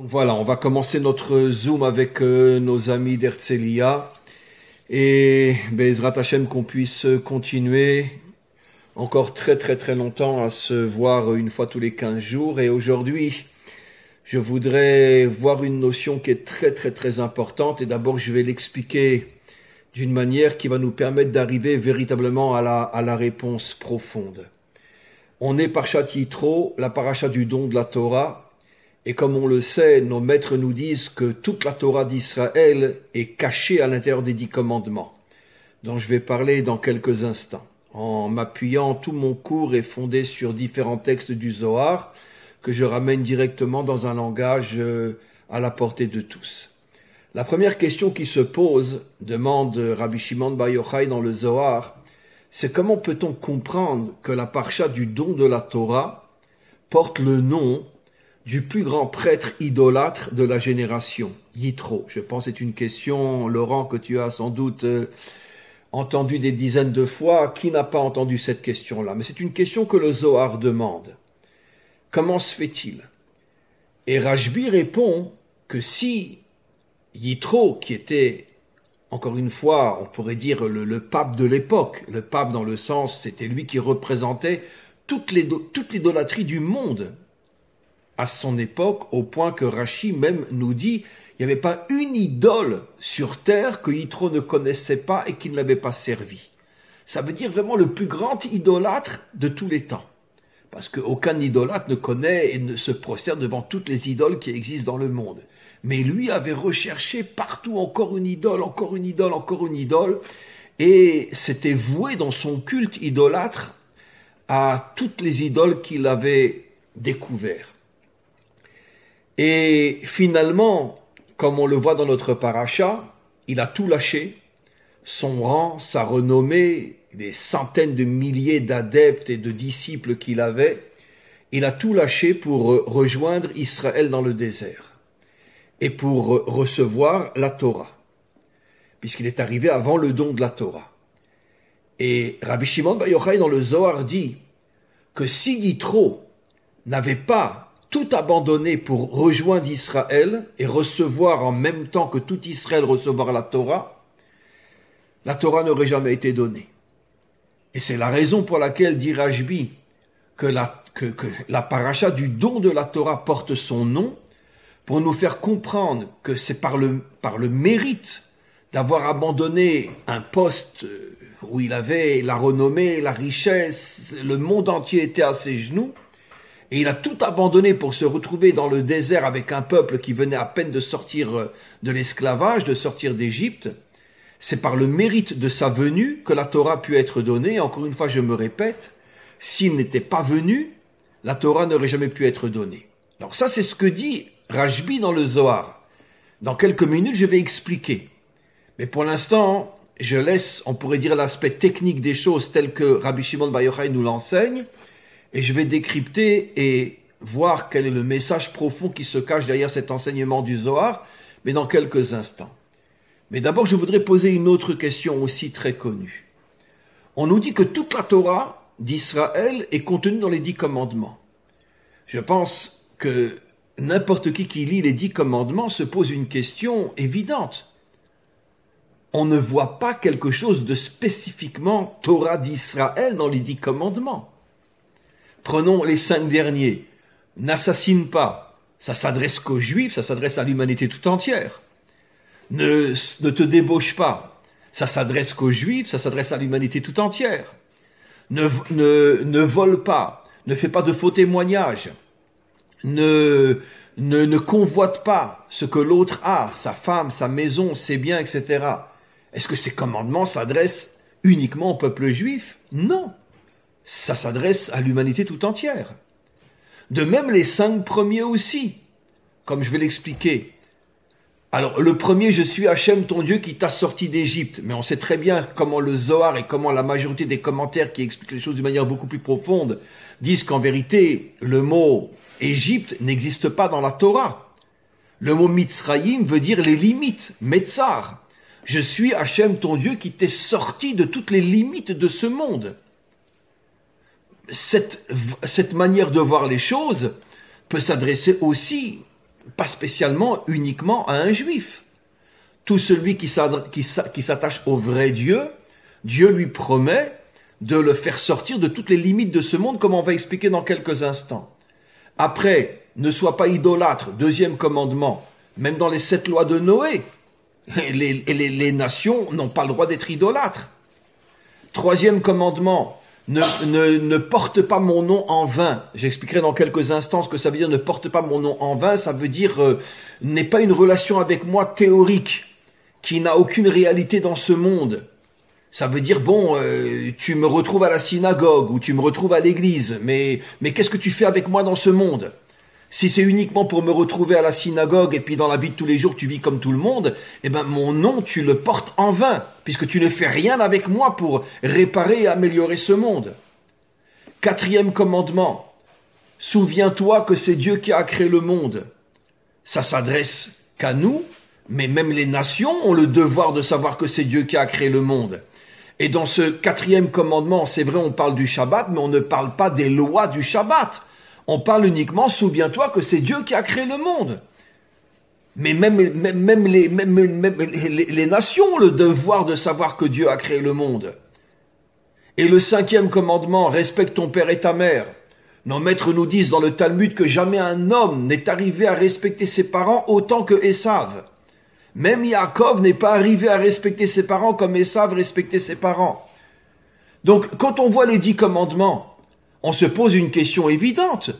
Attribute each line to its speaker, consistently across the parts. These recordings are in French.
Speaker 1: Voilà, on va commencer notre Zoom avec nos amis d'Herzliya et Bezrat Hashem qu'on puisse continuer encore très longtemps à se voir une fois tous les 15 jours. Et aujourd'hui, je voudrais voir une notion qui est très importante et d'abord je vais l'expliquer d'une manière qui va nous permettre d'arriver véritablement à la réponse profonde. On est Parshat Yitro, la paracha du don de la Torah. Et comme on le sait, nos maîtres nous disent que toute la Torah d'Israël est cachée à l'intérieur des 10 commandements, dont je vais parler dans quelques instants. En m'appuyant, tout mon cours est fondé sur différents textes du Zohar, que je ramène directement dans un langage à la portée de tous. La première question qui se pose, demande Rabbi Shimon Bar Yochai dans le Zohar, c'est comment peut-on comprendre que la paracha du don de la Torah porte le nom du plus grand prêtre idolâtre de la génération, Yitro. Je pense que c'est une question, Laurent, que tu as sans doute entendu des dizaines de fois. Qui n'a pas entendu cette question-là? Mais c'est une question que le Zohar demande. Comment se fait-il? Et Rashbi répond que si Yitro, qui était, encore une fois, on pourrait dire le pape de l'époque, le pape dans le sens, c'était lui qui représentait toute l'idolâtrie du monde, à son époque, au point que Rashi même nous dit il n'y avait pas une idole sur terre que Yitro ne connaissait pas et qui ne l'avait pas servi. Ça veut dire vraiment le plus grand idolâtre de tous les temps. Parce qu'aucun idolâtre ne connaît et ne se prosterne devant toutes les idoles qui existent dans le monde. Mais lui avait recherché partout encore une idole, encore une idole, encore une idole, et s'était voué dans son culte idolâtre à toutes les idoles qu'il avait découvertes. Et finalement, comme on le voit dans notre paracha, il a tout lâché, son rang, sa renommée, les centaines de milliers d'adeptes et de disciples qu'il avait, il a tout lâché pour rejoindre Israël dans le désert et pour recevoir la Torah, puisqu'il est arrivé avant le don de la Torah. Et Rabbi Shimon Bar Yochai dans le Zohar dit que si Yitro n'avait pas tout abandonné pour rejoindre Israël et recevoir en même temps que tout Israël recevoir la Torah n'aurait jamais été donnée. Et c'est la raison pour laquelle dit Rashbi que la paracha du don de la Torah porte son nom, pour nous faire comprendre que c'est par le mérite d'avoir abandonné un poste où il avait la renommée, la richesse, le monde entier était à ses genoux, et il a tout abandonné pour se retrouver dans le désert avec un peuple qui venait à peine de sortir de l'esclavage, de sortir d'Égypte. C'est par le mérite de sa venue que la Torah a pu être donnée. Encore une fois, je me répète, s'il n'était pas venu, la Torah n'aurait jamais pu être donnée. Alors ça, c'est ce que dit Rashbi dans le Zohar. Dans quelques minutes, je vais expliquer. Mais pour l'instant, je laisse, on pourrait dire, l'aspect technique des choses tel que Rabbi Shimon Bar Yochai nous l'enseigne. Et je vais décrypter et voir quel est le message profond qui se cache derrière cet enseignement du Zohar, mais dans quelques instants. Mais d'abord, je voudrais poser une autre question aussi très connue. On nous dit que toute la Torah d'Israël est contenue dans les 10 commandements. Je pense que n'importe qui lit les 10 commandements se pose une question évidente. On ne voit pas quelque chose de spécifiquement Torah d'Israël dans les 10 commandements. Prenons les 5 derniers. N'assassine pas. Ça s'adresse qu'aux Juifs, ça s'adresse à l'humanité tout entière. Ne te débauche pas. Ça s'adresse qu'aux Juifs, ça s'adresse à l'humanité tout entière. Ne vole pas. Ne fais pas de faux témoignages. Ne convoite pas ce que l'autre a, sa femme, sa maison, ses biens, etc. Est-ce que ces commandements s'adressent uniquement au peuple juif? Non. Ça s'adresse à l'humanité tout entière. De même, les 5 premiers aussi, comme je vais l'expliquer. Alors, le premier, je suis Hachem, ton Dieu, qui t'a sorti d'Égypte. Mais on sait très bien comment le Zohar et comment la majorité des commentaires qui expliquent les choses d'une manière beaucoup plus profonde disent qu'en vérité, le mot Égypte n'existe pas dans la Torah. Le mot Mitzrayim veut dire les limites, Metzar. Je suis Hachem, ton Dieu, qui t'est sorti de toutes les limites de ce monde. Cette manière de voir les choses peut s'adresser aussi pas spécialement uniquement à un juif. Tout celui qui s'attache au vrai Dieu, Dieu lui promet de le faire sortir de toutes les limites de ce monde, comme on va expliquer dans quelques instants. Après, ne sois pas idolâtre, deuxième commandement. Même dans les 7 lois de Noé, les nations n'ont pas le droit d'être idolâtres. Troisième commandement, ne porte pas mon nom en vain. J'expliquerai dans quelques instants ce que ça veut dire ne porte pas mon nom en vain. Ça veut dire n'aie pas une relation avec moi théorique, qui n'a aucune réalité dans ce monde. Ça veut dire, tu me retrouves à la synagogue ou tu me retrouves à l'église, mais qu'est-ce que tu fais avec moi dans ce monde? Si c'est uniquement pour me retrouver à la synagogue et puis dans la vie de tous les jours tu vis comme tout le monde, mon nom tu le portes en vain, puisque tu ne fais rien avec moi pour réparer et améliorer ce monde. Quatrième commandement, souviens-toi que c'est Dieu qui a créé le monde. Ça s'adresse qu'à nous, mais même les nations ont le devoir de savoir que c'est Dieu qui a créé le monde. Et dans ce quatrième commandement, c'est vrai, on parle du Shabbat, mais on ne parle pas des lois du Shabbat. On parle uniquement, souviens-toi que c'est Dieu qui a créé le monde. Mais même les nations ont le devoir de savoir que Dieu a créé le monde. Et le cinquième commandement, respecte ton père et ta mère. Nos maîtres nous disent dans le Talmud que jamais un homme n'est arrivé à respecter ses parents autant que Esav. Même Yaakov n'est pas arrivé à respecter ses parents comme Esav respectait ses parents. Donc, quand on voit les 10 commandements, on se pose une question évidente.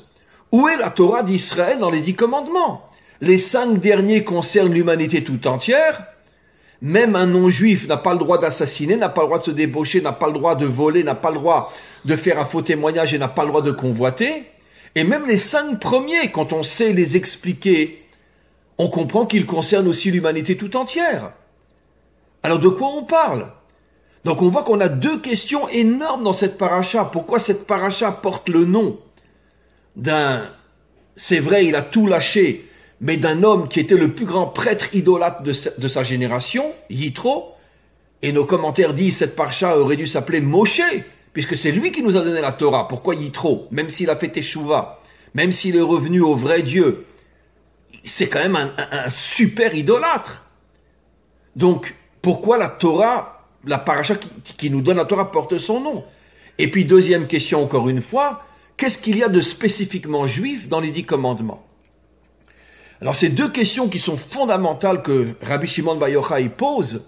Speaker 1: Où est la Torah d'Israël dans les 10 commandements? Les 5 derniers concernent l'humanité tout entière. Même un non-juif n'a pas le droit d'assassiner, n'a pas le droit de se débaucher, n'a pas le droit de voler, n'a pas le droit de faire un faux témoignage et n'a pas le droit de convoiter. Et même les 5 premiers, quand on sait les expliquer, on comprend qu'ils concernent aussi l'humanité tout entière. Alors de quoi on parle? Donc on voit qu'on a 2 questions énormes dans cette paracha. Pourquoi cette paracha porte le nom c'est vrai, il a tout lâché, mais d'un homme qui était le plus grand prêtre idolâtre de sa génération, Yitro, et nos commentaires disent cette paracha aurait dû s'appeler Moshe, puisque c'est lui qui nous a donné la Torah. Pourquoi Yitro? Même s'il a fait Teshuvah, même s'il est revenu au vrai Dieu, c'est quand même un super idolâtre. Donc, pourquoi la Torah, la paracha qui nous donne la Torah porte son nom? Et puis, deuxième question encore une fois, qu'est-ce qu'il y a de spécifiquement juif dans les 10 commandements? Alors, ces 2 questions qui sont fondamentales que Rabbi Shimon Bar Yochai pose,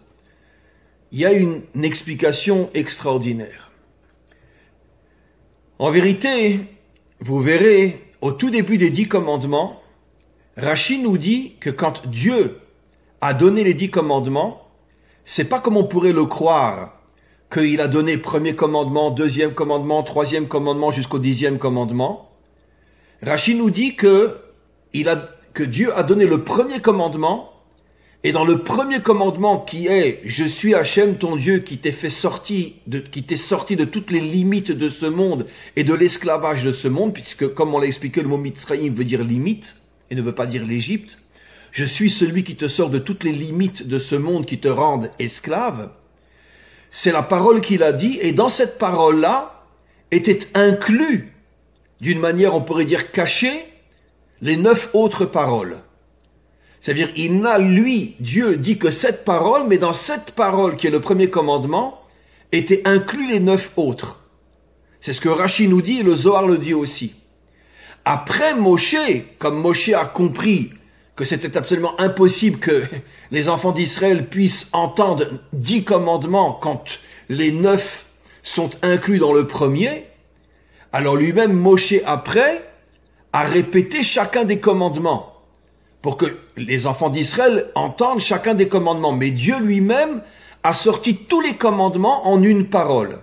Speaker 1: il y a une explication extraordinaire. En vérité, vous verrez, au tout début des 10 commandements, Rashi nous dit que quand Dieu a donné les 10 commandements, c'est pas comme on pourrait le croire, qu'il a donné premier commandement, deuxième commandement, troisième commandement jusqu'au 10e commandement. Rashi nous dit que Dieu a donné le premier commandement, et dans le premier commandement qui est « Je suis Hachem ton Dieu qui t'est sorti de toutes les limites de ce monde et de l'esclavage de ce monde », puisque comme on l'a expliqué, le mot Mitzrayim veut dire limite et ne veut pas dire l'Égypte. « Je suis celui qui te sort de toutes les limites de ce monde qui te rendent esclave ». C'est la parole qu'il a dit, et dans cette parole-là était inclus, d'une manière on pourrait dire cachée, les 9 autres paroles. C'est-à-dire, il n'a, lui, Dieu, dit que cette parole, mais dans cette parole qui est le premier commandement, étaient inclus les 9 autres. C'est ce que Rashi nous dit et le Zohar le dit aussi. Après Moshe, comme Moshe a compris que c'était absolument impossible que les enfants d'Israël puissent entendre 10 commandements quand les 9 sont inclus dans le premier, alors lui-même, Moshe, après, a répété chacun des commandements pour que les enfants d'Israël entendent chacun des commandements. Mais Dieu lui-même a sorti tous les commandements en une parole.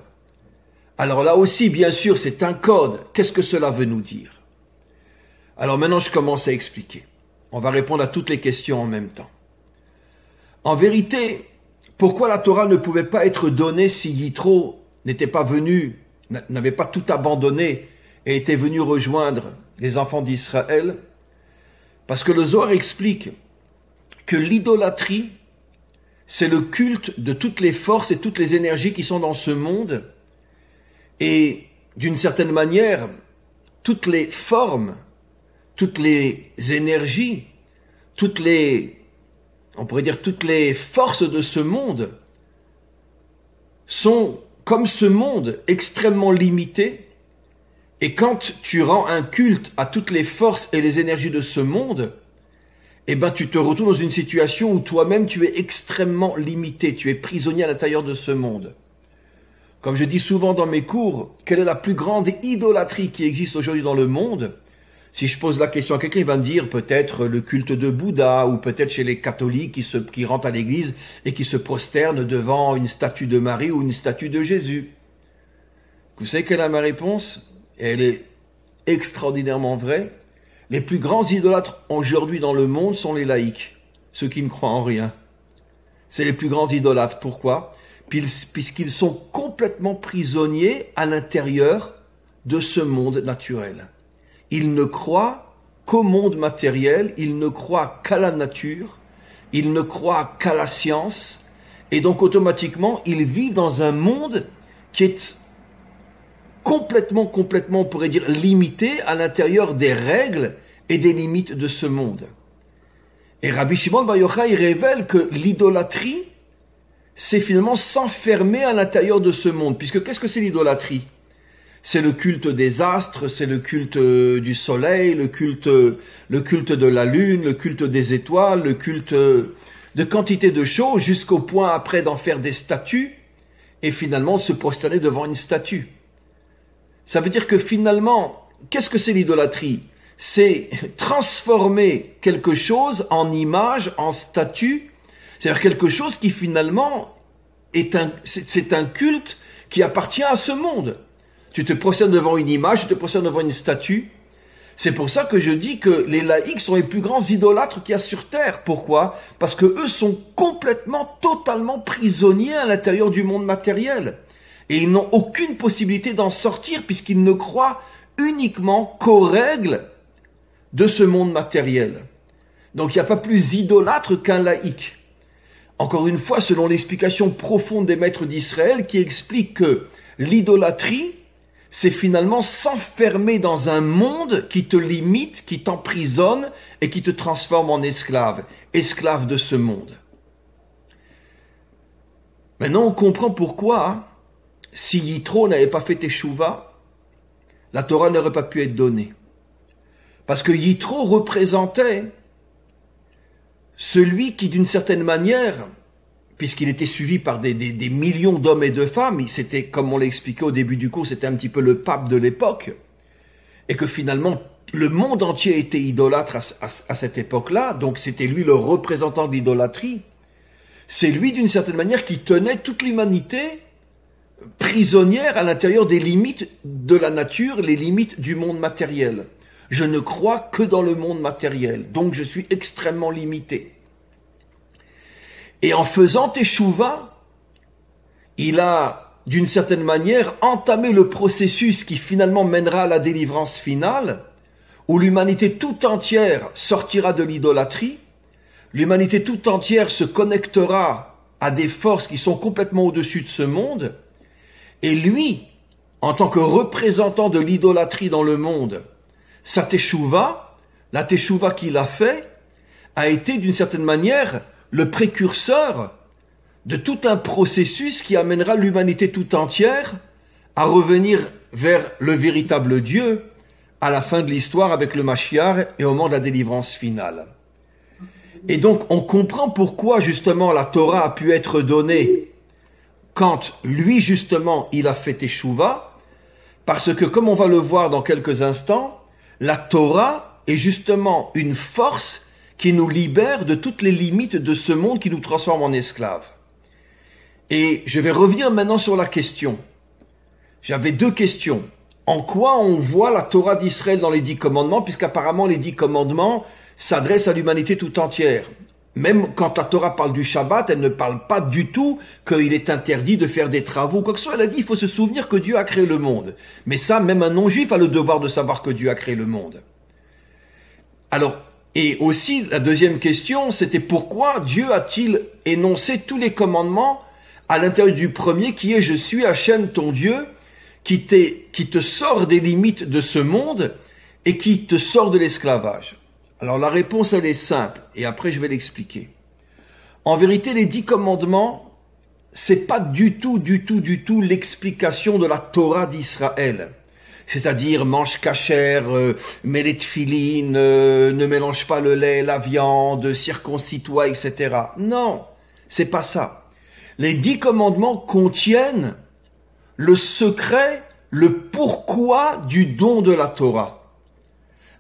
Speaker 1: Alors là aussi, bien sûr, c'est un code. Qu'est-ce que cela veut nous dire? Alors maintenant, je commence à expliquer. On va répondre à toutes les questions en même temps. En vérité, pourquoi la Torah ne pouvait pas être donnée si Yitro n'était pas venu, n'avait pas tout abandonné et était venu rejoindre les enfants d'Israël? Parce que le Zohar explique que l'idolâtrie, c'est le culte de toutes les forces et toutes les énergies qui sont dans ce monde. Et d'une certaine manière, toutes les formes, toutes les énergies on pourrait dire toutes les forces de ce monde sont, comme ce monde, extrêmement limités. Et quand tu rends un culte à toutes les forces et les énergies de ce monde, eh ben, tu te retrouves dans une situation où toi-même tu es extrêmement limité, tu es prisonnier à l'intérieur de ce monde. Comme je dis souvent dans mes cours, quelle est la plus grande idolâtrie qui existe aujourd'hui dans le monde? Si je pose la question à quelqu'un, il va me dire peut-être le culte de Bouddha, ou peut-être chez les catholiques qui rentrent à l'église et qui se prosternent devant une statue de Marie ou une statue de Jésus. Vous savez quelle est ma réponse? Elle est extraordinairement vraie. Les plus grands idolâtres aujourd'hui dans le monde sont les laïcs, ceux qui ne croient en rien. C'est les plus grands idolâtres. Pourquoi? Puisqu'ils sont complètement prisonniers à l'intérieur de ce monde naturel. Ils ne croient qu'au monde matériel, ils ne croient qu'à la nature, ils ne croient qu'à la science, et donc automatiquement, ils vivent dans un monde qui est complètement, on pourrait dire, limité à l'intérieur des règles et des limites de ce monde. Et Rabbi Shimon Bar Yochai révèle que l'idolâtrie, c'est finalement s'enfermer à l'intérieur de ce monde. Puisque qu'est-ce que c'est l'idolâtrie? C'est le culte des astres, c'est le culte du soleil, le culte de la lune, le culte des étoiles, le culte de quantité de choses, jusqu'au point après d'en faire des statues, et finalement de se prosterner devant une statue. Ça veut dire que finalement, qu'est-ce que c'est l'idolâtrie? C'est transformer quelque chose en image, en statue, c'est-à-dire quelque chose qui finalement c'est un culte qui appartient à ce monde. Tu te prosternes devant une image, tu te prosternes devant une statue. C'est pour ça que je dis que les laïcs sont les plus grands idolâtres qu'il y a sur terre. Pourquoi? Parce que eux sont complètement, totalement prisonniers à l'intérieur du monde matériel. Et ils n'ont aucune possibilité d'en sortir puisqu'ils ne croient uniquement qu'aux règles de ce monde matériel. Donc il n'y a pas plus idolâtre qu'un laïc. Encore une fois, selon l'explication profonde des maîtres d'Israël qui explique que l'idolâtrie, c'est finalement s'enfermer dans un monde qui te limite, qui t'emprisonne et qui te transforme en esclave de ce monde. Maintenant, on comprend pourquoi, si Yitro n'avait pas fait Teshuvah, la Torah n'aurait pas pu être donnée. Parce que Yitro représentait celui qui, d'une certaine manière, puisqu'il était suivi par des millions d'hommes et de femmes, c'était, comme on l'a expliqué au début du cours, c'était un petit peu le pape de l'époque, et que finalement, le monde entier était idolâtre à cette époque-là, donc c'était lui le représentant de l'idolâtrie. C'est lui, d'une certaine manière, qui tenait toute l'humanité prisonnière à l'intérieur des limites de la nature, les limites du monde matériel. Je ne crois que dans le monde matériel, donc je suis extrêmement limité. Et en faisant Teshuvah, il a, d'une certaine manière, entamé le processus qui finalement mènera à la délivrance finale, où l'humanité tout entière sortira de l'idolâtrie, l'humanité tout entière se connectera à des forces qui sont complètement au-dessus de ce monde, et lui, en tant que représentant de l'idolâtrie dans le monde, sa Teshuvah, la Teshuvah qu'il a fait, a été d'une certaine manière le précurseur de tout un processus qui amènera l'humanité tout entière à revenir vers le véritable Dieu à la fin de l'histoire avec le Mashiach et au moment de la délivrance finale. Et donc on comprend pourquoi justement la Torah a pu être donnée quand lui justement il a fait Teshuvah, parce que comme on va le voir dans quelques instants, la Torah est justement une force qui nous libère de toutes les limites de ce monde qui nous transforme en esclaves. Et je vais revenir maintenant sur la question. J'avais deux questions. En quoi on voit la Torah d'Israël dans les 10 commandements, puisqu'apparemment les 10 commandements s'adressent à l'humanité tout entière. Même quand la Torah parle du Shabbat, elle ne parle pas du tout qu'il est interdit de faire des travaux, quoi que ce soit. Elle a dit, il faut se souvenir que Dieu a créé le monde. Mais ça, même un non-juif a le devoir de savoir que Dieu a créé le monde. Alors, et aussi, la deuxième question, c'était pourquoi Dieu a-t-il énoncé tous les commandements à l'intérieur du premier, qui est « Je suis Hachem, ton Dieu », qui te sort des limites de ce monde et qui te sort de l'esclavage. Alors la réponse, elle est simple, et après je vais l'expliquer. En vérité, les 10 commandements, c'est pas du tout l'explication de la Torah d'Israël. C'est-à-dire, mange cachère, mets les tefilines, ne mélange pas le lait, la viande, circoncis-toi, etc. Non, c'est pas ça. Les 10 commandements contiennent le secret, le pourquoi du don de la Torah.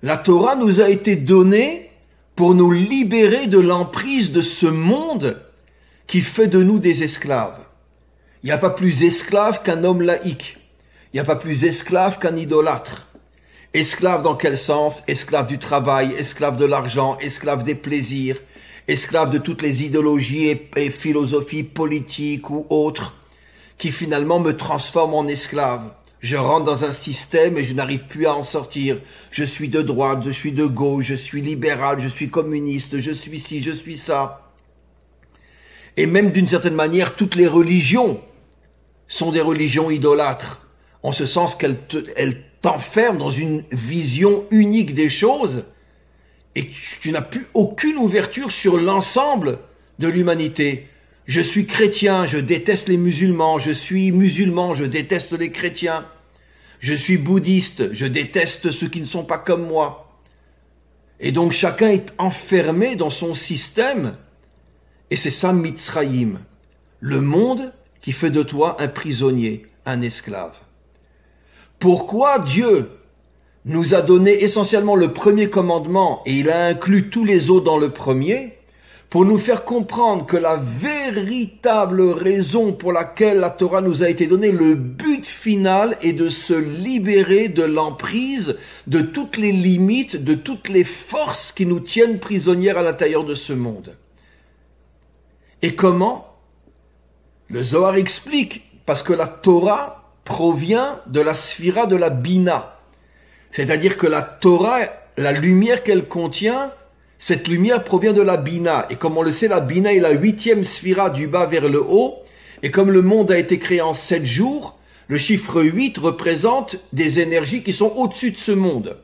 Speaker 1: La Torah nous a été donnée pour nous libérer de l'emprise de ce monde qui fait de nous des esclaves. Il n'y a pas plus esclave qu'un homme laïque. Il n'y a pas plus esclave qu'un idolâtre. Esclave dans quel sens? Esclave du travail, esclave de l'argent, esclave des plaisirs, esclave de toutes les idéologies et philosophies politiques ou autres qui finalement me transforment en esclave. Je rentre dans un système et je n'arrive plus à en sortir. Je suis de droite, je suis de gauche, je suis libéral, je suis communiste, je suis ci, je suis ça. Et même d'une certaine manière, toutes les religions sont des religions idolâtres, en ce sens qu'elles t'enferment dans une vision unique des choses et tu n'as plus aucune ouverture sur l'ensemble de l'humanité. Je suis chrétien, je déteste les musulmans, je suis musulman, je déteste les chrétiens. Je suis bouddhiste, je déteste ceux qui ne sont pas comme moi. Et donc chacun est enfermé dans son système, et c'est ça Mitzrayim, le monde qui fait de toi un prisonnier, un esclave. Pourquoi Dieu nous a donné essentiellement le premier commandement, et il a inclus tous les autres dans le premier, pour nous faire comprendre que la véritable raison pour laquelle la Torah nous a été donnée, le but final est de se libérer de l'emprise, de toutes les limites, de toutes les forces qui nous tiennent prisonnières à l'intérieur de ce monde. Et comment? Le Zohar explique, parce que la Torah provient de la sphira de la Bina. C'est-à-dire que la Torah, la lumière qu'elle contient, cette lumière provient de la Bina. Et comme on le sait, la Bina est la 8e sphira du bas vers le haut. Et comme le monde a été créé en 7 jours, le chiffre 8 représente des énergies qui sont au-dessus de ce monde.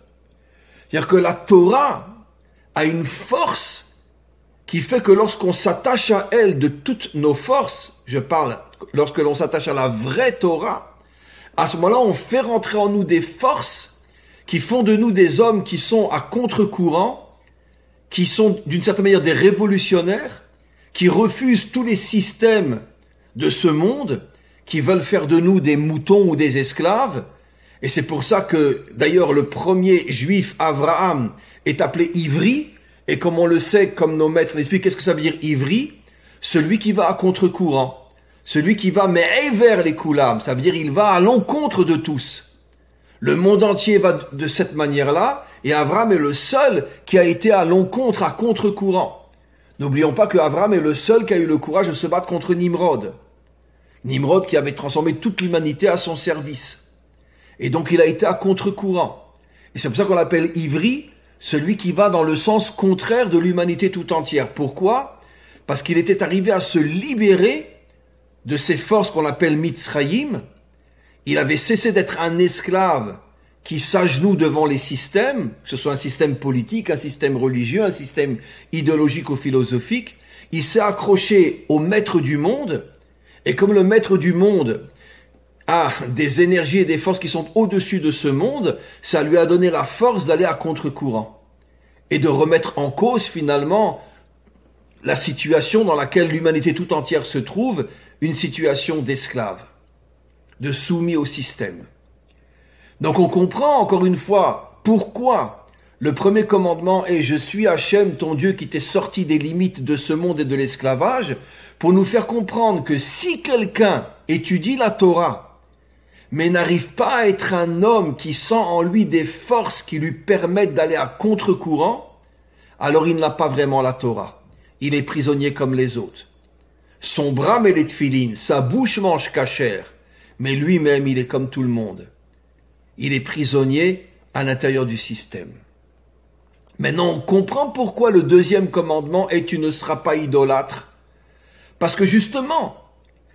Speaker 1: C'est-à-dire que la Torah a une force qui fait que lorsqu'on s'attache à elle de toutes nos forces, je parle lorsque l'on s'attache à la vraie Torah, à ce moment-là, on fait rentrer en nous des forces qui font de nous des hommes qui sont à contre-courant, qui sont d'une certaine manière des révolutionnaires, qui refusent tous les systèmes de ce monde, qui veulent faire de nous des moutons ou des esclaves. Et c'est pour ça que, d'ailleurs, le premier juif, Abraham, est appelé Ivri. Et comme on le sait, comme nos maîtres l'expliquent, qu'est-ce que ça veut dire Ivri? Celui qui va à contre-courant. Celui qui va, mais vers les koulam. Ça veut dire il va à l'encontre de tous. Le monde entier va de cette manière-là, et Abraham est le seul qui a été à l'encontre, à contre-courant. N'oublions pas que Abraham est le seul qui a eu le courage de se battre contre Nimrod. Nimrod qui avait transformé toute l'humanité à son service. Et donc il a été à contre-courant. Et c'est pour ça qu'on l'appelle Ivri, celui qui va dans le sens contraire de l'humanité tout entière. Pourquoi? Parce qu'il était arrivé à se libérer de ces forces qu'on appelle Mitzrayim. Il avait cessé d'être un esclave qui s'agenouille devant les systèmes, que ce soit un système politique, un système religieux, un système idéologique ou philosophique. Il s'est accroché au maître du monde, et comme le maître du monde a des énergies et des forces qui sont au-dessus de ce monde, ça lui a donné la force d'aller à contre-courant et de remettre en cause finalement la situation dans laquelle l'humanité tout entière se trouve, une situation d'esclave, de soumis au système. Donc on comprend encore une fois pourquoi le premier commandement est « Je suis Hachem, ton Dieu qui t'est sorti des limites de ce monde et de l'esclavage » pour nous faire comprendre que si quelqu'un étudie la Torah mais n'arrive pas à être un homme qui sent en lui des forces qui lui permettent d'aller à contre-courant, alors il n'a pas vraiment la Torah. Il est prisonnier comme les autres. Son bras met les tefilines, sa bouche mange cachère, mais lui-même il est comme tout le monde. Il est prisonnier à l'intérieur du système. Maintenant, on comprend pourquoi le deuxième commandement est « Tu ne seras pas idolâtre ». Parce que justement,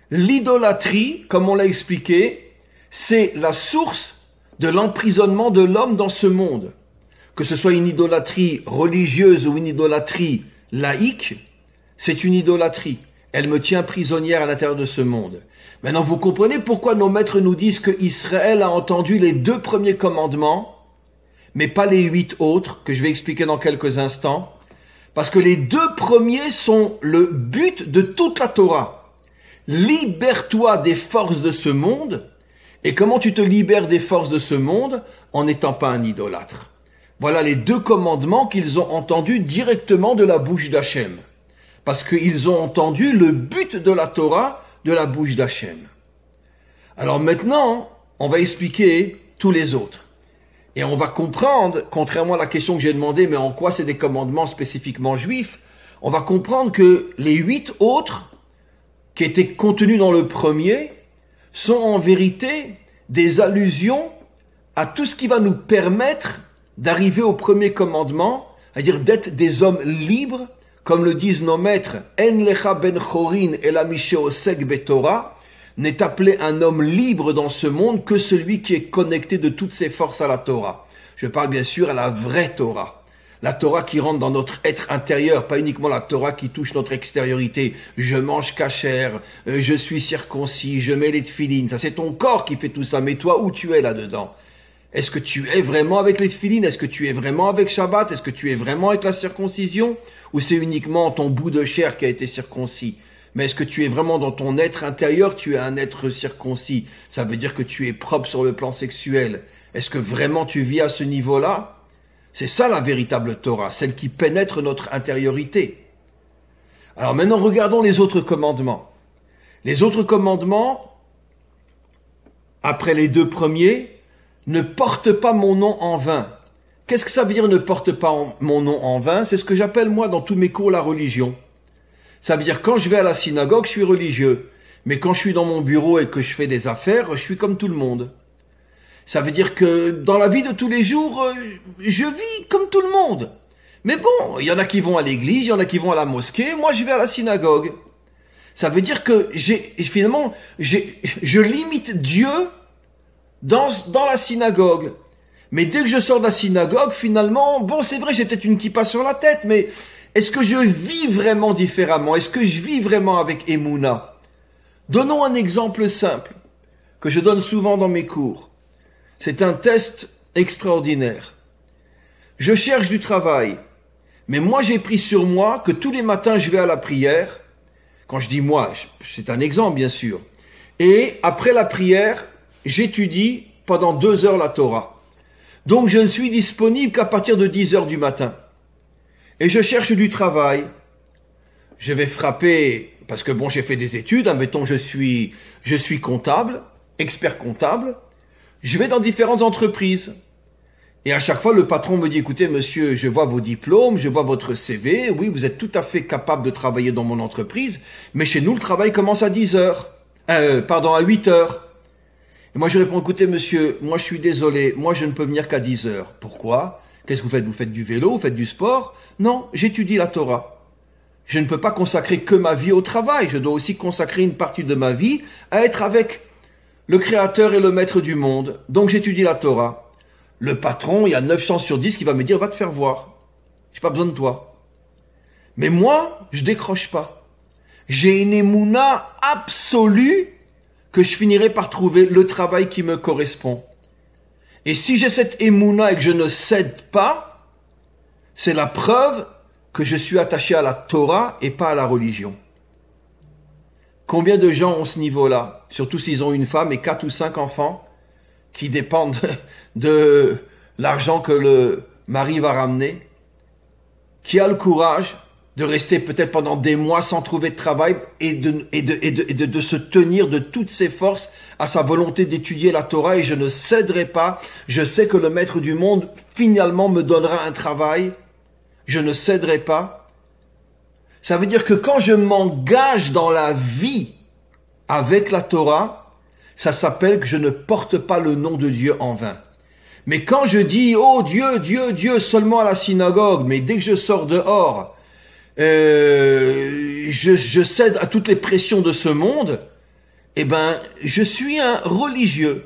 Speaker 1: l'idolâtrie, comme on l'a expliqué, c'est la source de l'emprisonnement de l'homme dans ce monde. que ce soit une idolâtrie religieuse ou une idolâtrie laïque, c'est une idolâtrie. Elle me tient prisonnière à l'intérieur de ce monde. Maintenant, vous comprenez pourquoi nos maîtres nous disent que Israël a entendu les 2 premiers commandements, mais pas les 8 autres, que je vais expliquer dans quelques instants. Parce que les 2 premiers sont le but de toute la Torah. Libère-toi des forces de ce monde. Et comment tu te libères des forces de ce monde? En n'étant pas un idolâtre. Voilà les 2 commandements qu'ils ont entendus directement de la bouche d'Hachem. Parce qu'ils ont entendu le but de la Torah de la bouche d'Hachem. Alors maintenant, on va expliquer tous les autres. Et on va comprendre, contrairement à la question que j'ai demandé, mais en quoi c'est des commandements spécifiquement juifs, on va comprendre que les 8 autres, qui étaient contenus dans le premier, sont en vérité des allusions à tout ce qui va nous permettre d'arriver au premier commandement, c'est-à-dire d'être des hommes libres, comme le disent nos maîtres, En lecha ben chorin ela mi sheosek betorah, n'est appelé un homme libre dans ce monde que celui qui est connecté de toutes ses forces à la Torah. Je parle bien sûr à la vraie Torah. La Torah qui rentre dans notre être intérieur, pas uniquement la Torah qui touche notre extériorité. Je mange cachère, je suis circoncis, je mets les tefilines. Ça, c'est ton corps qui fait tout ça. Mais toi, où tu es là-dedans? Est-ce que tu es vraiment avec les tefilines? Est-ce que tu es vraiment avec Shabbat? Est-ce que tu es vraiment avec la circoncision? Ou c'est uniquement ton bout de chair qui a été circoncis? Mais est-ce que tu es vraiment dans ton être intérieur? Tu es un être circoncis. Ça veut dire que tu es propre sur le plan sexuel. Est-ce que vraiment tu vis à ce niveau-là? C'est ça la véritable Torah, celle qui pénètre notre intériorité. Alors maintenant, regardons les autres commandements. Les autres commandements, après les 2 premiers, ne portent pas mon nom en vain. Qu'est-ce que ça veut dire ne porte pas mon nom en vain? C'est ce que j'appelle moi dans tous mes cours la religion. Ça veut dire quand je vais à la synagogue, je suis religieux. Mais quand je suis dans mon bureau et que je fais des affaires, je suis comme tout le monde. Ça veut dire que dans la vie de tous les jours, je vis comme tout le monde. Mais bon, il y en a qui vont à l'église, il y en a qui vont à la mosquée, moi je vais à la synagogue. Ça veut dire que je limite Dieu dans la synagogue. Mais dès que je sors de la synagogue, finalement, bon c'est vrai, j'ai peut-être une kippa sur la tête, mais est-ce que je vis vraiment différemment? Est-ce que je vis vraiment avec Emouna? Donnons un exemple simple, que je donne souvent dans mes cours. C'est un test extraordinaire. Je cherche du travail, mais moi j'ai pris sur moi que tous les matins je vais à la prière. Quand je dis moi, c'est un exemple bien sûr. Et après la prière, j'étudie pendant 2 heures la Torah. Donc je ne suis disponible qu'à partir de 10 heures du matin. Et je cherche du travail. Je vais frapper, parce que bon, j'ai fait des études, admettons, je suis comptable, expert comptable. Je vais dans différentes entreprises. Et à chaque fois, le patron me dit, écoutez, monsieur, je vois vos diplômes, je vois votre CV. Oui, vous êtes tout à fait capable de travailler dans mon entreprise. Mais chez nous, le travail commence à 10 heures. À 8 heures. Et moi, je réponds, écoutez, monsieur, moi, je suis désolé. Moi, je ne peux venir qu'à 10 heures. Pourquoi? Qu'est-ce que vous faites? Vous faites du vélo? Vous faites du sport? Non, j'étudie la Torah. Je ne peux pas consacrer que ma vie au travail. Je dois aussi consacrer une partie de ma vie à être avec le Créateur et le Maître du monde. Donc j'étudie la Torah. Le patron, il y a 9 chances sur 10 qui va me dire, va te faire voir. J'ai pas besoin de toi. Mais moi, je décroche pas. J'ai une émouna absolue que je finirai par trouver le travail qui me correspond. Et si j'ai cette émouna et que je ne cède pas, c'est la preuve que je suis attaché à la Torah et pas à la religion. Combien de gens ont ce niveau-là, surtout s'ils ont une femme et 4 ou 5 enfants qui dépendent de l'argent que le mari va ramener, qui a le courage de rester peut-être pendant des mois sans trouver de travail et de se tenir de toutes ses forces à sa volonté d'étudier la Torah, et je ne céderai pas. Je sais que le Maître du monde finalement me donnera un travail. Je ne céderai pas. Ça veut dire que quand je m'engage dans la vie avec la Torah, ça s'appelle que je ne porte pas le nom de Dieu en vain. Mais quand je dis, oh Dieu, Dieu, Dieu, seulement à la synagogue, mais dès que je sors dehors, je cède à toutes les pressions de ce monde, eh ben, je suis un religieux,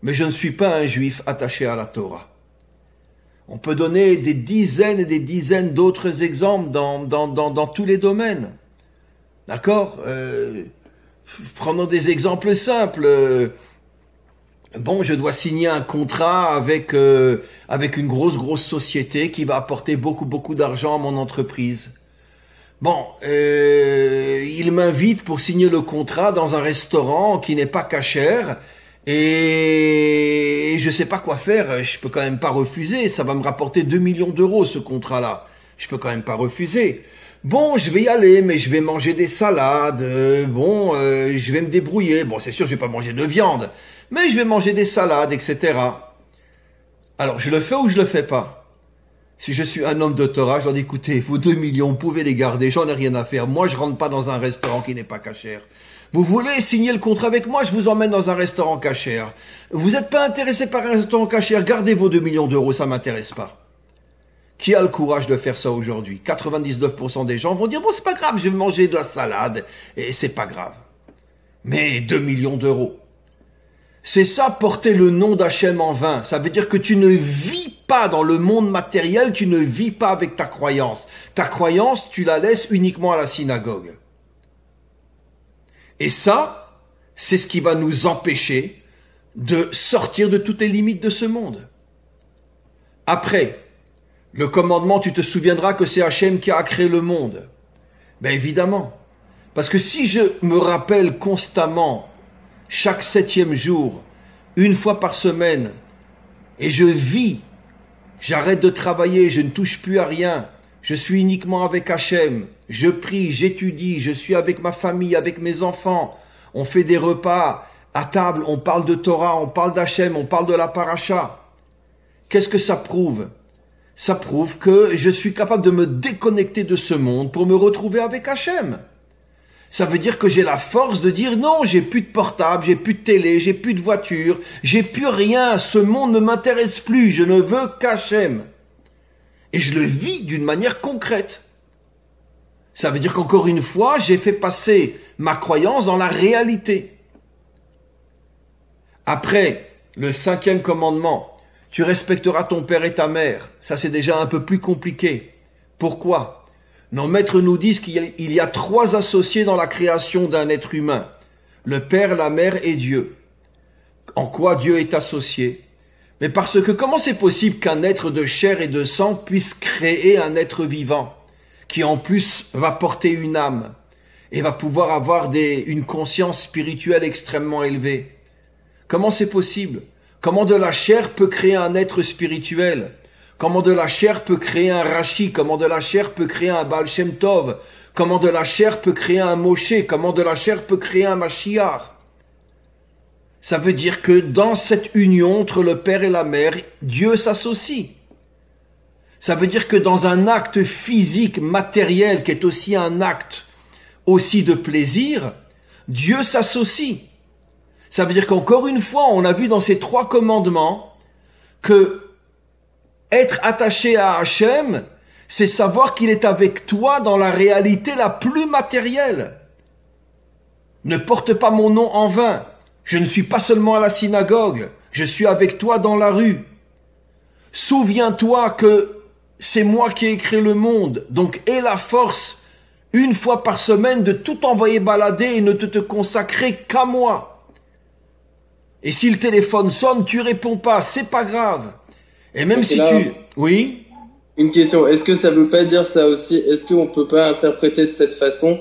Speaker 1: mais je ne suis pas un juif attaché à la Torah. On peut donner des dizaines et des dizaines d'autres exemples dans tous les domaines. D'accord? Prenons des exemples simples. Bon, je dois signer un contrat avec une grosse société qui va apporter beaucoup d'argent à mon entreprise. Bon, il m'invite pour signer le contrat dans un restaurant qui n'est pas cachère et je sais pas quoi faire. Je peux quand même pas refuser. Ça va me rapporter 2 millions d'euros ce contrat-là. Je peux quand même pas refuser. Bon, je vais y aller, mais je vais manger des salades. Je vais me débrouiller. Bon, c'est sûr, je vais pas manger de viande, mais je vais manger des salades, etc. Alors, je le fais ou je le fais pas? Si je suis un homme de Torah, je leur dis, écoutez, vos 2 millions, vous pouvez les garder, j'en ai rien à faire. Moi, je rentre pas dans un restaurant qui n'est pas cachère. Vous voulez signer le contrat avec moi, je vous emmène dans un restaurant cachère. Vous n'êtes pas intéressé par un restaurant cachère, gardez vos 2 millions d'euros, ça m'intéresse pas. Qui a le courage de faire ça aujourd'hui? 99% des gens vont dire, bon, c'est pas grave, je vais manger de la salade, et c'est pas grave. Mais 2 millions d'euros. C'est ça, porter le nom d'Hachem en vain. Ça veut dire que tu ne vis pas dans le monde matériel, tu ne vis pas avec ta croyance. Ta croyance, tu la laisses uniquement à la synagogue. Et ça, c'est ce qui va nous empêcher de sortir de toutes les limites de ce monde. Après, le commandement, tu te souviendras que c'est Hachem qui a créé le monde. Ben évidemment. Parce que si je me rappelle constamment, chaque 7e jour, une fois par semaine, et je vis, j'arrête de travailler, je ne touche plus à rien, je suis uniquement avec Hachem, je prie, j'étudie, je suis avec ma famille, avec mes enfants, on fait des repas, à table, on parle de Torah, on parle d'Hachem, on parle de la paracha. Qu'est-ce que ça prouve? Ça prouve que je suis capable de me déconnecter de ce monde pour me retrouver avec Hachem. Ça veut dire que j'ai la force de dire non, j'ai plus de portable, j'ai plus de télé, j'ai plus de voiture, j'ai plus rien, ce monde ne m'intéresse plus, je ne veux qu'Hachem. Et je le vis d'une manière concrète. Ça veut dire qu'encore une fois, j'ai fait passer ma croyance dans la réalité. Après, le 5e commandement, tu respecteras ton père et ta mère. Ça, c'est déjà un peu plus compliqué. Pourquoi ? Nos maîtres nous disent qu'il y a 3 associés dans la création d'un être humain. Le père, la mère et Dieu. En quoi Dieu est associé? Mais parce que comment c'est possible qu'un être de chair et de sang puisse créer un être vivant, qui en plus va porter une âme, et va pouvoir avoir une conscience spirituelle extrêmement élevée? Comment c'est possible? Comment de la chair peut créer un être spirituel? Comment de la chair peut créer un Rashi? Comment de la chair peut créer un Baal Shem Tov? Comment de la chair peut créer un Moshe? Comment de la chair peut créer un Mashiach? Ça veut dire que dans cette union entre le père et la mère, Dieu s'associe. Ça veut dire que dans un acte physique, matériel, qui est aussi un acte aussi de plaisir, Dieu s'associe. Ça veut dire qu'encore une fois, on a vu dans ces 3 commandements que être attaché à Hachem, c'est savoir qu'il est avec toi dans la réalité la plus matérielle. Ne porte pas mon nom en vain. Je ne suis pas seulement à la synagogue, je suis avec toi dans la rue. Souviens-toi que c'est moi qui ai créé le monde, donc aie la force, une fois par semaine, de tout envoyer balader et ne te consacrer qu'à moi. Et si le téléphone sonne, tu réponds pas, c'est pas grave. Et même si tu... Oui?
Speaker 2: Une question, est-ce que ça veut pas dire ça aussi? Est-ce qu'on peut pas interpréter de cette façon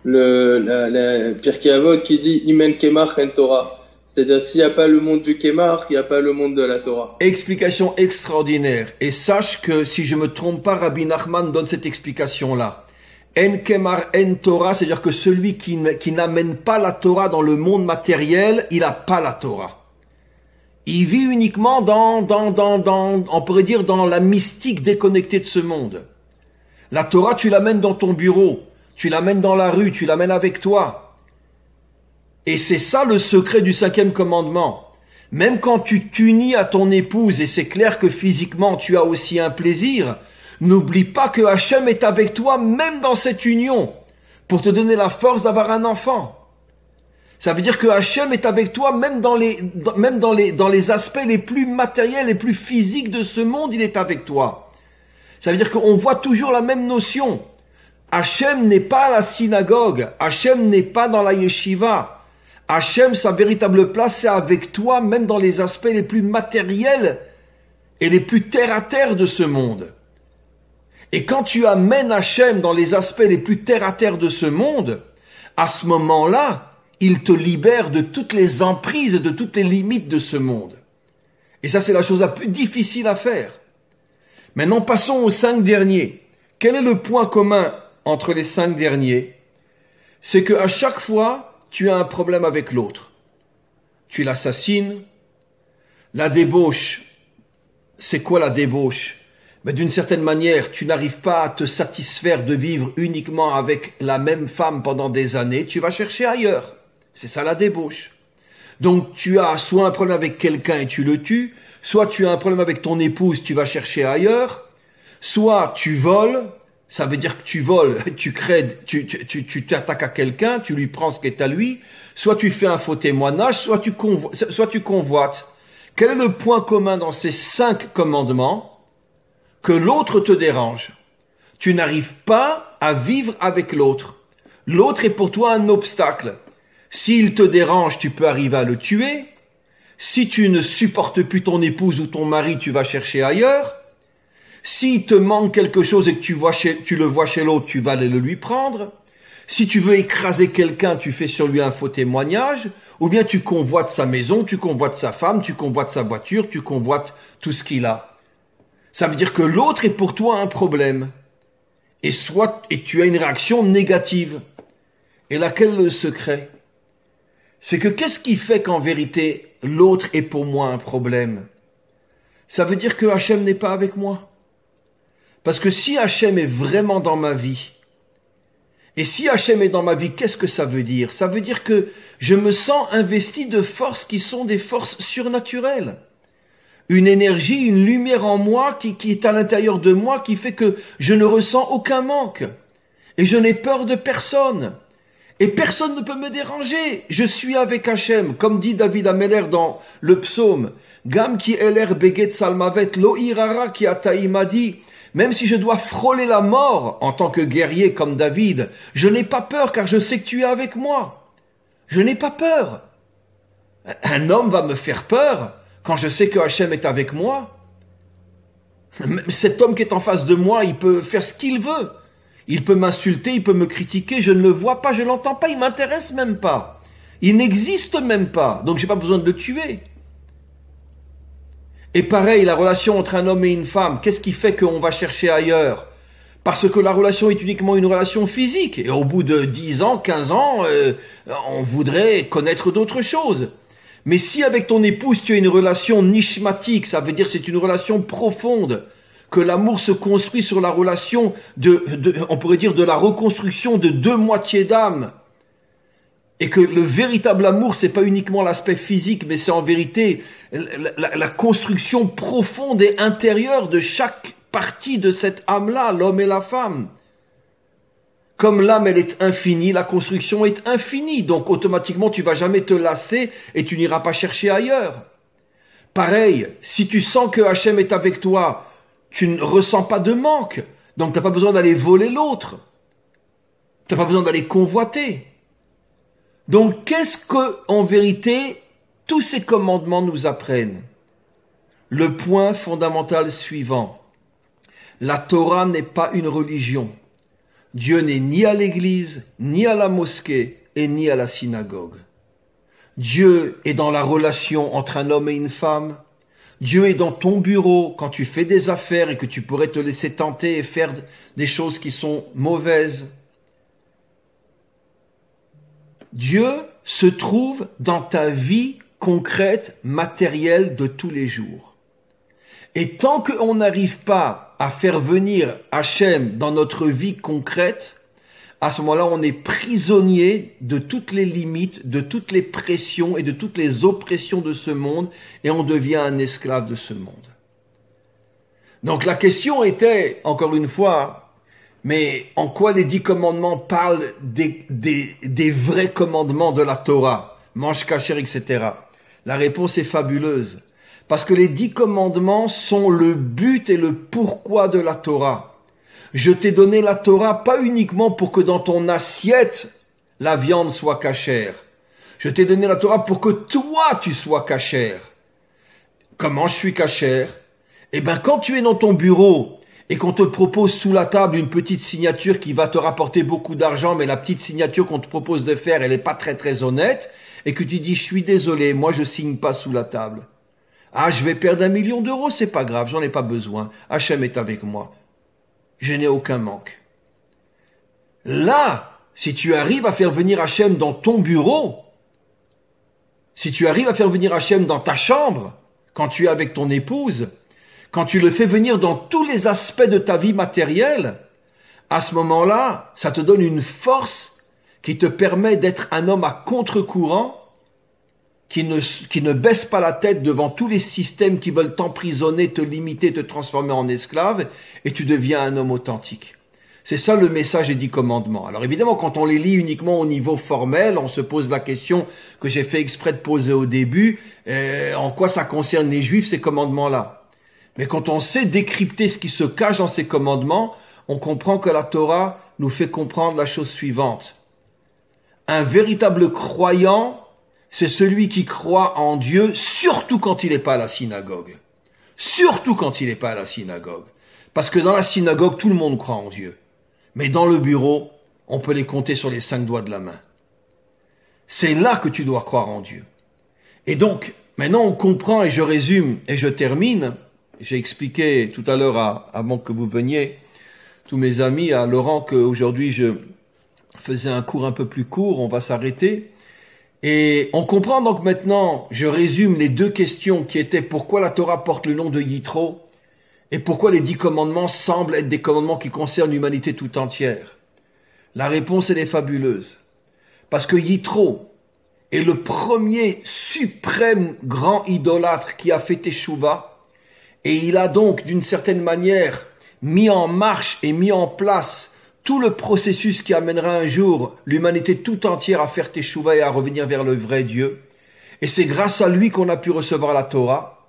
Speaker 2: la Pirkei Avot qui dit Imen Kemar en Torah? C'est-à-dire, s'il n'y a pas le monde du Kemar, il n'y a pas le monde de la Torah.
Speaker 1: Explication extraordinaire. Et sache que, si je me trompe pas, Rabbi Nachman donne cette explication-là. En Kemar en Torah, c'est-à-dire que celui qui n'amène pas la Torah dans le monde matériel, il n'a pas la Torah. Il vit uniquement on pourrait dire, dans la mystique déconnectée de ce monde. La Torah, tu l'amènes dans ton bureau, tu l'amènes dans la rue, tu l'amènes avec toi. Et c'est ça le secret du 5e commandement. Même quand tu t'unis à ton épouse, et c'est clair que physiquement tu as aussi un plaisir, n'oublie pas que Hachem est avec toi même dans cette union, pour te donner la force d'avoir un enfant. Ça veut dire que Hachem est avec toi même dans les aspects les plus matériels, les plus physiques de ce monde, il est avec toi. Ça veut dire qu'on voit toujours la même notion. Hachem n'est pas à la synagogue, Hachem n'est pas dans la yeshiva. Hachem, sa véritable place, c'est avec toi, même dans les aspects les plus matériels et les plus terre à terre de ce monde. Et quand tu amènes Hachem dans les aspects les plus terre à terre de ce monde, à ce moment-là, il te libère de toutes les emprises, de toutes les limites de ce monde. Et ça, c'est la chose la plus difficile à faire. Maintenant, passons aux 5 derniers. Quel est le point commun entre les 5 derniers? C'est qu'à chaque fois, tu as un problème avec l'autre. Tu l'assassines. La débauche, c'est quoi la débauche? Mais d'une certaine manière, tu n'arrives pas à te satisfaire de vivre uniquement avec la même femme pendant des années, tu vas chercher ailleurs. C'est ça la débauche. Donc tu as soit un problème avec quelqu'un et tu le tues, soit tu as un problème avec ton épouse, tu vas chercher ailleurs, soit tu voles, ça veut dire que tu voles, tu t'attaques à quelqu'un, tu lui prends ce qui est à lui, soit tu fais un faux témoignage, soit tu convoites. Quel est le point commun dans ces 5 commandements? Que l'autre te dérange. Tu n'arrives pas à vivre avec l'autre. L'autre est pour toi un obstacle. S'il te dérange, tu peux arriver à le tuer. Si tu ne supportes plus ton épouse ou ton mari, tu vas chercher ailleurs. S'il te manque quelque chose et que tu le vois chez l'autre, tu vas aller le lui prendre. Si tu veux écraser quelqu'un, tu fais sur lui un faux témoignage. Ou bien tu convoites sa maison, tu convoites sa femme, tu convoites sa voiture, tu convoites tout ce qu'il a. Ça veut dire que l'autre est pour toi un problème. Et tu as une réaction négative. Et laquelle est le secret? C'est que qu'est-ce qui fait qu'en vérité, l'autre est pour moi un problème? Ça veut dire que Hachem n'est pas avec moi. Parce que si Hachem est vraiment dans ma vie, et si Hachem est dans ma vie, qu'est-ce que ça veut dire? Ça veut dire que je me sens investi de forces qui sont des forces surnaturelles. Une énergie, une lumière en moi qui est à l'intérieur de moi, qui fait que je ne ressens aucun manque. Et je n'ai peur de personne. Et personne ne peut me déranger. Je suis avec Hachem, comme dit David Ameller dans le psaume. Gam ki eler beget salmavet lo irara ki ataïmadi. Même si je dois frôler la mort en tant que guerrier comme David, je n'ai pas peur car je sais que tu es avec moi. Je n'ai pas peur. Un homme va me faire peur quand je sais que Hachem est avec moi. Cet homme qui est en face de moi, il peut faire ce qu'il veut. Il peut m'insulter, il peut me critiquer, je ne le vois pas, je ne l'entends pas, il m'intéresse même pas. Il n'existe même pas, donc j'ai pas besoin de le tuer. Et pareil, la relation entre un homme et une femme, qu'est-ce qui fait qu'on va chercher ailleurs? Parce que la relation est uniquement une relation physique. Et au bout de 10 ans, 15 ans, on voudrait connaître d'autres choses. Mais si avec ton épouse tu as une relation nishmatique, ça veut dire c'est une relation profonde, que l'amour se construit sur la relation on pourrait dire de la reconstruction de 2 moitiés d'âme, et que le véritable amour c'est pas uniquement l'aspect physique, mais c'est en vérité la construction profonde et intérieure de chaque partie de cette âme-là, l'homme et la femme. Comme l'âme, elle est infinie, la construction est infinie. Donc, automatiquement, tu vas jamais te lasser et tu n'iras pas chercher ailleurs. Pareil, si tu sens que Hachem est avec toi, tu ne ressens pas de manque. Donc, tu n'as pas besoin d'aller voler l'autre. Tu n'as pas besoin d'aller convoiter. Donc, qu'est-ce que, en vérité, tous ces commandements nous apprennent? Le point fondamental suivant. La Torah n'est pas une religion. Dieu n'est ni à l'église, ni à la mosquée, et ni à la synagogue. Dieu est dans la relation entre un homme et une femme. Dieu est dans ton bureau quand tu fais des affaires et que tu pourrais te laisser tenter et faire des choses qui sont mauvaises. Dieu se trouve dans ta vie concrète, matérielle de tous les jours. Et tant qu'on n'arrive pas à faire venir Hachem dans notre vie concrète, à ce moment-là, on est prisonnier de toutes les limites, de toutes les pressions et de toutes les oppressions de ce monde, et on devient un esclave de ce monde. Donc la question était, encore une fois, mais en quoi les 10 commandements parlent des vrais commandements de la Torah? mange kasher, etc. La réponse est fabuleuse. Parce que les 10 commandements sont le but et le pourquoi de la Torah. Je t'ai donné la Torah pas uniquement pour que dans ton assiette, la viande soit cachère. Je t'ai donné la Torah pour que toi, tu sois cachère. Comment je suis cachère? Eh bien, quand tu es dans ton bureau et qu'on te propose sous la table une petite signature qui va te rapporter beaucoup d'argent, mais la petite signature qu'on te propose de faire, elle n'est pas très très honnête, et que tu dis, je suis désolé, moi je signe pas sous la table. Ah, je vais perdre 1 million d'euros, c'est pas grave, j'en ai pas besoin. Hachem est avec moi. Je n'ai aucun manque. Là, si tu arrives à faire venir Hachem dans ton bureau, si tu arrives à faire venir Hachem dans ta chambre, quand tu es avec ton épouse, quand tu le fais venir dans tous les aspects de ta vie matérielle, à ce moment-là, ça te donne une force qui te permet d'être un homme à contre-courant, qui ne baisse pas la tête devant tous les systèmes qui veulent t'emprisonner, te limiter, te transformer en esclave, et tu deviens un homme authentique. C'est ça le message des 10 commandements. Alors évidemment, quand on les lit uniquement au niveau formel, on se pose la question que j'ai fait exprès de poser au début, en quoi ça concerne les Juifs, ces commandements-là. Mais quand on sait décrypter ce qui se cache dans ces commandements, on comprend que la Torah nous fait comprendre la chose suivante. Un véritable croyant, c'est celui qui croit en Dieu, surtout quand il n'est pas à la synagogue. Surtout quand il n'est pas à la synagogue. Parce que dans la synagogue, tout le monde croit en Dieu. Mais dans le bureau, on peut les compter sur les 5 doigts de la main. C'est là que tu dois croire en Dieu. Et donc, maintenant on comprend, et je résume, et je termine. J'ai expliqué tout à l'heure, avant que vous veniez, tous mes amis, à Laurent, qu'aujourd'hui je faisais un cours un peu plus court, on va s'arrêter. Et on comprend donc maintenant, je résume les 2 questions qui étaient pourquoi la Torah porte le nom de Yitro et pourquoi les 10 commandements semblent être des commandements qui concernent l'humanité tout entière. La réponse, elle est fabuleuse. Parce que Yitro est le premier suprême grand idolâtre qui a fait Teshuvah, et il a donc, d'une certaine manière, mis en marche et mis en place tout le processus qui amènera un jour l'humanité tout entière à faire Teshuvah et à revenir vers le vrai Dieu. Et c'est grâce à lui qu'on a pu recevoir la Torah.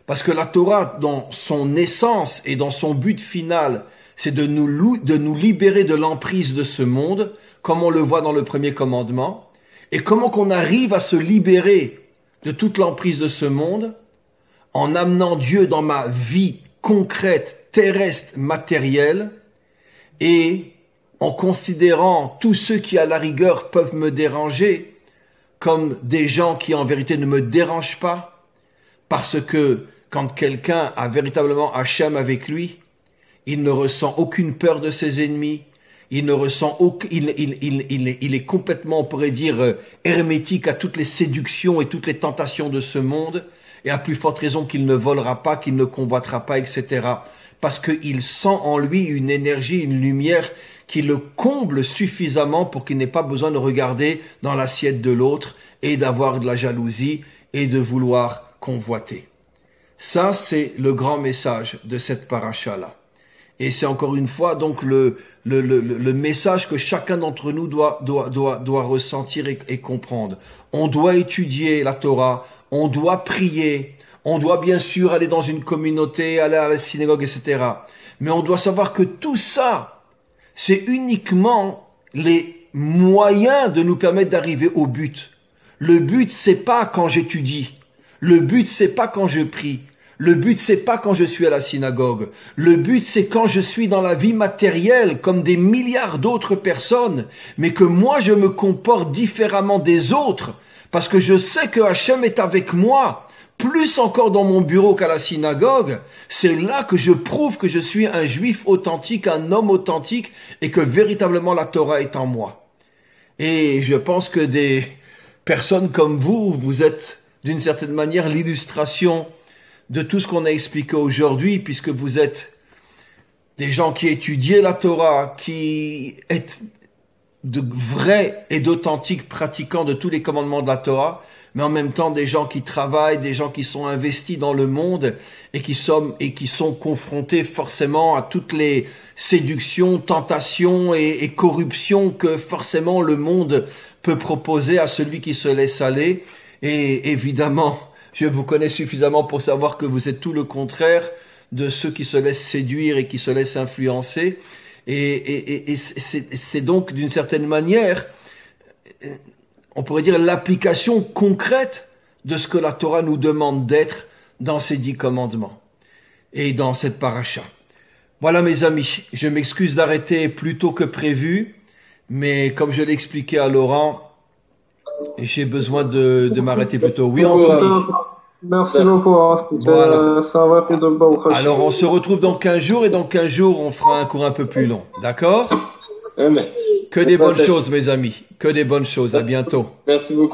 Speaker 1: Parce que la Torah, dans son essence et dans son but final, c'est de nous libérer de l'emprise de ce monde, comme on le voit dans le premier commandement. Et comment qu'on arrive à se libérer de toute l'emprise de ce monde? En amenant Dieu dans ma vie concrète, terrestre, matérielle, et en considérant tous ceux qui, à la rigueur, peuvent me déranger comme des gens qui, en vérité, ne me dérangent pas, parce que quand quelqu'un a véritablement Hachem avec lui, il ne ressent aucune peur de ses ennemis, il est complètement, on pourrait dire, hermétique à toutes les séductions et toutes les tentations de ce monde, et à plus forte raison qu'il ne volera pas, qu'il ne convoitera pas, etc. Parce qu'il sent en lui une énergie, une lumière qui le comble suffisamment pour qu'il n'ait pas besoin de regarder dans l'assiette de l'autre et d'avoir de la jalousie et de vouloir convoiter. Ça, c'est le grand message de cette paracha-là. Et c'est encore une fois donc le message que chacun d'entre nous doit ressentir et comprendre. On doit étudier la Torah, on doit prier, on doit bien sûr aller dans une communauté, aller à la synagogue, etc. Mais on doit savoir que tout ça, c'est uniquement les moyens de nous permettre d'arriver au but. Le but, c'est pas quand j'étudie. Le but, c'est pas quand je prie. Le but, c'est pas quand je suis à la synagogue. Le but, c'est quand je suis dans la vie matérielle, comme des milliards d'autres personnes, mais que moi, je me comporte différemment des autres, parce que je sais que Hachem est avec moi, plus encore dans mon bureau qu'à la synagogue. C'est là que je prouve que je suis un juif authentique, un homme authentique, et que véritablement la Torah est en moi. Et je pense que des personnes comme vous êtes d'une certaine manière l'illustration de tout ce qu'on a expliqué aujourd'hui, puisque vous êtes des gens qui étudiez la Torah, qui êtes de vrais et d'authentiques pratiquants de tous les commandements de la Torah, mais en même temps des gens qui travaillent, des gens qui sont investis dans le monde et qui sont confrontés forcément à toutes les séduction, tentation et corruption que forcément le monde peut proposer à celui qui se laisse aller. Et évidemment, je vous connais suffisamment pour savoir que vous êtes tout le contraire de ceux qui se laissent séduire et qui se laissent influencer. Et c'est donc d'une certaine manière, on pourrait dire, l'application concrète de ce que la Torah nous demande d'être dans ces 10 commandements et dans cette paracha. Voilà mes amis, je m'excuse d'arrêter plus tôt que prévu, mais comme je l'ai expliqué à Laurent, j'ai besoin de m'arrêter plus tôt. Oui, Anthony.
Speaker 3: Merci beaucoup,
Speaker 1: Voilà.
Speaker 3: ça va être de bon.
Speaker 1: Alors on se retrouve dans 15 jours et dans 15 jours on fera un cours un peu plus long. D'accord? Que des bonnes choses mes amis, que des bonnes choses. À bientôt.
Speaker 2: Merci beaucoup.